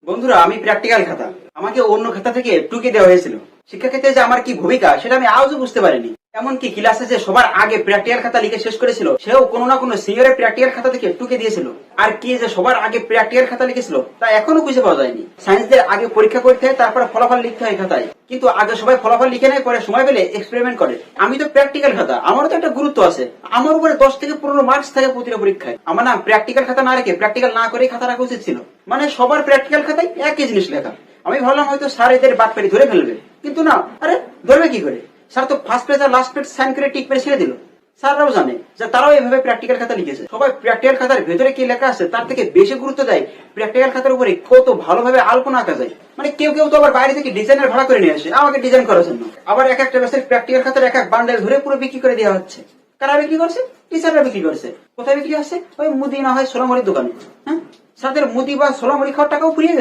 বন্ধুরা, আমি প্র্যাকটিক্যাল খাতা আমাকে অন্য খাতা থেকে টুকে দেওয়া হয়েছিল। শিক্ষাক্ষেত্রে যে আমার কি ভূমিকা সেটা আমি আজও বুঝতে পারিনি। এমনকি ক্লাসে যে সবার আগে প্র্যাকটিক্যাল খাতা লিখে শেষ করেছিল সেও কোনো না কোনো সিনিয়রের প্র্যাকটিক্যাল খাতা থেকে টুকে দিয়েছিল। আর কি যে সবার আগে প্র্যাকটিক্যাল খাতা লিখেছিল তা এখনো খুঁজে পাওয়া যায়নি। সায়েন্সদের আগে পরীক্ষা করতে হয়, তারপরে ফলাফল লিখতে হয় খাতায়, কিন্তু আগে সবাই ফলাফল লিখে নেয়, পরে সময় পেলে এক্সপেরিমেন্ট করে। আমি তো প্র্যাকটিক্যাল খাতা, আমারও তো একটা গুরুত্ব আছে। আমার উপরে 10 থেকে 15 মার্কস থাকে প্রতিটা পরীক্ষায়। আমার না প্র্যাকটিক্যাল খাতা না রেখে প্র্যাকটিক্যাল না করেই খাতা রাখা উচিত ছিল। মানে সবার প্র্যাকটিক্যাল খাতায় একই জিনিস লেখা। আমি ভাবলাম হয়তো স্যার এদের বাটপারি ধরে ফেলবে, কিন্তু না। আরে ধরবে কি করে? স্যার তো ফার্স্ট পেজ আর লাস্ট পেজ সাইন করে টিক মেরে ছেড়ে দিল। স্যাররাও জানে যে তারাও এইভাবে প্র্যাকটিক্যাল খাতা লিখেছে। সবাই প্র্যাকটিক্যাল খাতার ভেতরে কি লেখা আছে তার থেকে বেশি গুরুত্ব দেয় প্র্যাকটিক্যাল খাতার উপরে কত ভালোভাবে আলপনা আঁকা যায়। মানে কেউ কেউ তো আবার বাইরে থেকে ডিজাইনার ভাড়া করে নিয়ে আসে আমাকে ডিজাইন করার জন্য। আবার এক একটা ব্যাচের প্র্যাকটিক্যাল খাতার এক এক বান্ডেল ধরে পুরো বিক্রি করে দেওয়া হচ্ছে। কারা বিক্রি করছে? টিচাররা বিক্রি করছে। কোথায় বিক্রি হচ্ছে? ওই মুদি না হয় সোলামুড়ির দোকানে। হ্যাঁ, স্যারদের মুদি বা সোলামুড়ি খাওয়ার টাকাও ফুরিয়ে গেছে।